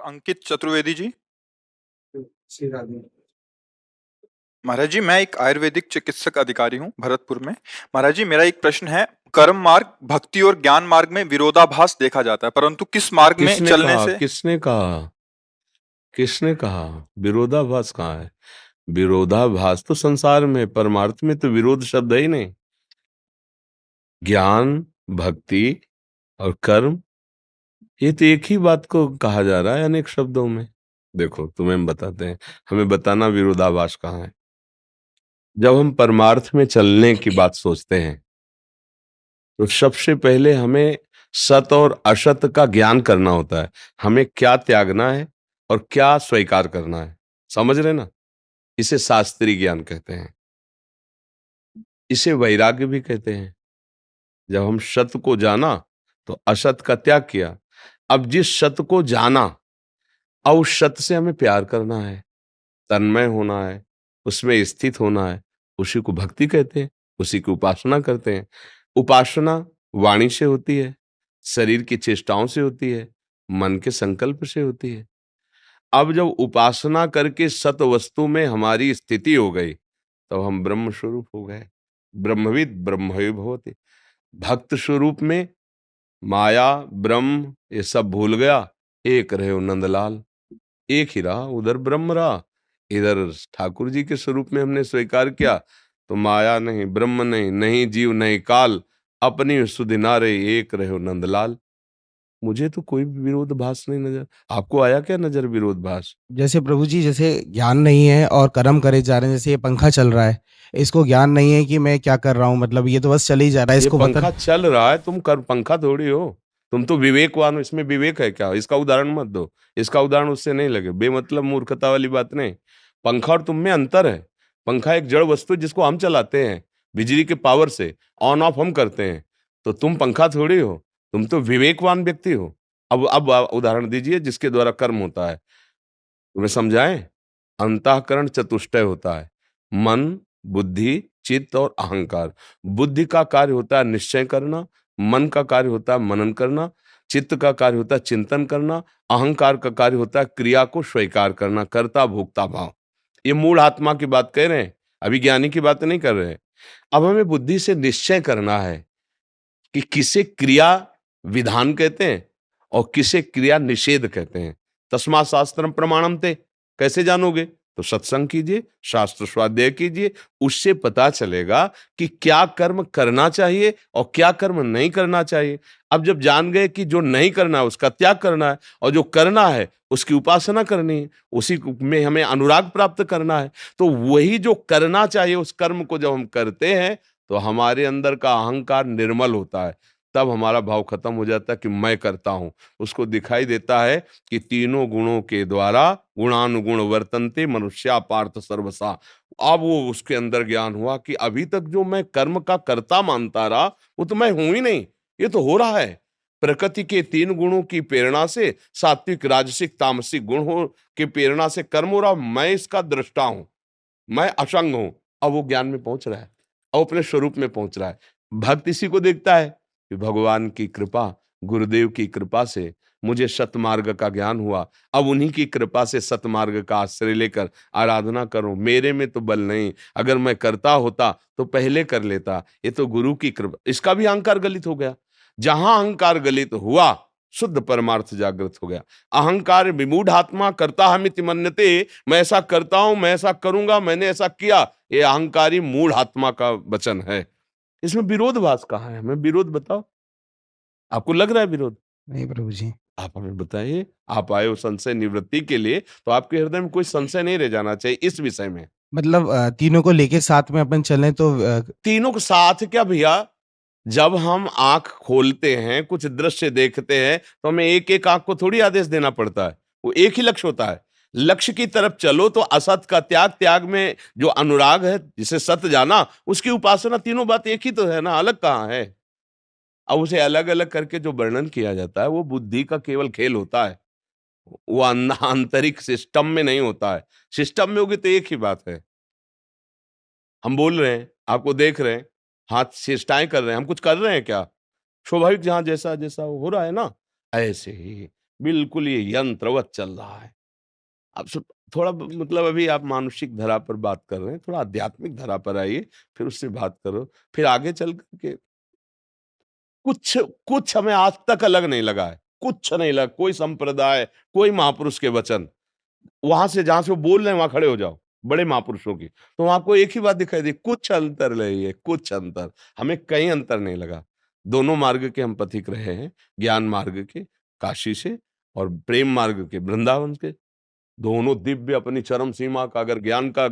Doctor अंकित चतुर्वेदी जी। श्री राधे। महाराज जी, मैं एक आयुर्वेदिक चिकित्सक अधिकारी हूँ भरतपुर में। महाराज जी, मेरा एक प्रश्न है। कर्म मार्ग, भक्ति और ज्ञान मार्ग में विरोधाभास देखा जाता है, परंतु किस मार्ग में किसने चलने कहा? से। किसने कहा? किसने कहा? विरोधाभास कहाँ है? विरोधाभास तो संसार में, परमार्थ में तो विरोध शब्द है ही नहीं। ज्ञान, भक्ति और कर्म, ये तो एक ही बात को कहा जा रहा है अनेक शब्दों में। देखो, तुम्हें हम बताते हैं, हमें बताना विरोधाभास कहाँ है। जब हम परमार्थ में चलने की बात सोचते हैं तो सबसे पहले हमें सत और असत का ज्ञान करना होता है। हमें क्या त्यागना है और क्या स्वीकार करना है, समझ रहे ना? इसे शास्त्रीय ज्ञान कहते हैं, इसे वैराग्य भी कहते हैं। जब हम सत को जाना तो असत का त्याग किया। अब जिस सत को जाना, अब उस सत से हमें प्यार करना है, तन्मय होना है, उसमें स्थित होना है, उसी को भक्ति कहते हैं, उसी की उपासना करते हैं। उपासना वाणी से होती है, शरीर की चेष्टाओं से होती है, मन के संकल्प से होती है। अब जब उपासना करके सत वस्तु में हमारी स्थिति हो गई, तब हम ब्रह्म स्वरूप हो गए। ब्रह्मविद ब्रह्मैव भवति। भक्त स्वरूप में माया, ब्रह्म ये सब भूल गया, एक रहे हो नंदलाल। एक ही रहा, उधर ब्रह्म रहा, इधर ठाकुर जी के स्वरूप में हमने स्वीकार किया, तो माया नहीं, ब्रह्म नहीं, नहीं जीव नहीं काल, अपनी सुधि नारे एक रहे हो नंदलाल। मुझे तो कोई भी विरोधाभास नहीं नजर। आपको आया क्या नजर विरोधाभास? जैसे प्रभु जी, जैसे ज्ञान नहीं है और कर्म करे जा रहे हैं, जैसे ये पंखा चल रहा है, इसको ज्ञान नहीं है कि मैं क्या कर रहा हूँ, मतलब ये तो बस चल ही जा रहा है, ये इसको पता पंखा चल रहा है, तुम कर पंखा थोड़ी हो। तुम तो विवेकवान हो, इसमें विवेक है क्या? इसका उदाहरण मत दो, इसका उदाहरण उससे नहीं लगे, बेमतलब मूर्खता वाली बात नहीं। पंखा और तुम में अंतर है। पंखा एक जड़ वस्तु है जिसको हम चलाते हैं, बिजली के पावर से ऑन ऑफ हम करते हैं। तो तुम पंखा थोड़ी हो, तुम तो विवेकवान व्यक्ति हो। अब उदाहरण दीजिए जिसके द्वारा कर्म होता है, तुम्हें समझाएं। अंतःकरण चतुष्टय होता है, मन, बुद्धि, चित्त और अहंकार। बुद्धि का कार्य होता है निश्चय करना, मन का कार्य होता है मनन करना, चित्त का कार्य होता है चिंतन करना, अहंकार का कार्य होता है क्रिया को स्वीकार करना, कर्ता भोक्ता भाव। ये मूल आत्मा की बात कह रहे हैं, अभी ज्ञानी की बात नहीं कर रहे हैं। अब हमें बुद्धि से निश्चय करना है कि किसे क्रिया विधान कहते हैं और किसे क्रिया निषेध कहते हैं। तस्मात् शास्त्रम प्रमाणम ते, कैसे जानोगे? तो सत्संग कीजिए, शास्त्र स्वाध्याय कीजिए, उससे पता चलेगा कि क्या कर्म करना चाहिए और क्या कर्म नहीं करना चाहिए। अब जब जान गए कि जो नहीं करना है उसका त्याग करना है और जो करना है उसकी उपासना करनी है, उसी में हमें अनुराग प्राप्त करना है, तो वही जो करना चाहिए उस कर्म को जब हम करते हैं तो हमारे अंदर का अहंकार निर्मल होता है। तब हमारा भाव खत्म हो जाता है कि मैं करता हूं। उसको दिखाई देता है कि तीनों गुणों के द्वारा गुणानुगुण वर्तन्ते मनुष्या पार्थ सर्वसा। अब वो उसके अंदर ज्ञान हुआ कि अभी तक जो मैं कर्म का कर्ता मानता रहा वो तो मैं हूं ही नहीं, ये तो हो रहा है। प्रकृति के तीन गुणों की प्रेरणा से, सात्विक राजसिक तामसिक गुण हो के प्रेरणा से कर्म हो रहा, मैं इसका दृष्टा हूं, मैं असंग हूं। अब वो ज्ञान में पहुंच रहा है, अब अपने स्वरूप में पहुंच रहा है। भक्त इसी को देखता है कि भगवान की कृपा, गुरुदेव की कृपा से मुझे सतमार्ग का ज्ञान हुआ। अब उन्हीं की कृपा से सतमार्ग का आश्रय लेकर आराधना करूं। मेरे में तो बल नहीं, अगर मैं करता होता तो पहले कर लेता, ये तो गुरु की कृपा। इसका भी अहंकार गलित हो गया। जहां अहंकार गलित हुआ, शुद्ध परमार्थ जागृत हो गया। अहंकार विमूढ़ आत्मा करता हमिति मन्यते, मैं ऐसा करता हूं, मैं ऐसा करूंगा, मैंने ऐसा किया, ये अहंकारी मूढ़ आत्मा का वचन है। इसमें विरोधभास कहाँ है? हमें विरोध बताओ। आपको लग रहा है विरोध? नहीं प्रभु जी। आप हमें बताइए। आप आए हो संशय निवृत्ति के लिए, तो आपके हृदय में कोई संशय नहीं रह जाना चाहिए इस विषय में। मतलब तीनों को लेके साथ में अपन चलें तो तीनों के साथ क्या भैया? जब हम आंख खोलते हैं, कुछ दृश्य देखते हैं, तो हमें एक एक आंख को थोड़ी आदेश देना पड़ता है। वो एक ही लक्ष्य होता है। लक्ष्य की तरफ चलो तो असत का त्याग, त्याग में जो अनुराग है, जिसे सत जाना, उसकी उपासना, तीनों बात एक ही तो है ना, अलग कहाँ है? अब उसे अलग अलग करके जो वर्णन किया जाता है वो बुद्धि का केवल खेल होता है। वो आंतरिक सिस्टम में नहीं होता है। सिस्टम में होगी तो एक ही बात है। हम बोल रहे हैं, आपको देख रहे हैं, हाथ चेष्टाएं कर रहे हैं, हम कुछ कर रहे हैं क्या? स्वाभाविक जहां जैसा जैसा हो रहा है ना, ऐसे ही बिल्कुल ये यंत्रवत चल रहा है। अब थोड़ा मतलब अभी आप मानसिक धरा पर बात कर रहे हैं, थोड़ा आध्यात्मिक धरा पर आइए, फिर उससे बात करो, फिर आगे चल करके कुछ कुछ हमें आज तक अलग नहीं लगा है, कुछ नहीं लगा, कोई संप्रदाय, कोई महापुरुष के वचन, वहां से जहां से वो बोल रहे हैं वहां खड़े हो जाओ, बड़े महापुरुषों की, तो आपको एक ही बात दिखाई दी, कुछ अंतर नहीं है, कुछ अंतर, हमें कहीं अंतर नहीं लगा। दोनों मार्ग के हम पथिक रहे हैं, ज्ञान मार्ग के काशी से और प्रेम मार्ग के वृंदावन के। दोनों दिव्य अपनी चरम सीमा का, अगर ज्ञान का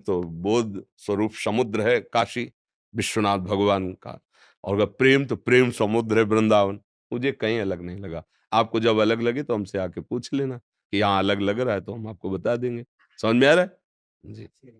तो बोध स्वरूप समुद्र है काशी विश्वनाथ भगवान का, और अगर प्रेम तो प्रेम समुद्र है वृंदावन। मुझे कहीं अलग नहीं लगा। आपको जब अलग लगे तो हमसे आके पूछ लेना कि यहाँ अलग लग रहा है, तो हम आपको बता देंगे। समझ में आ रहा है? जी।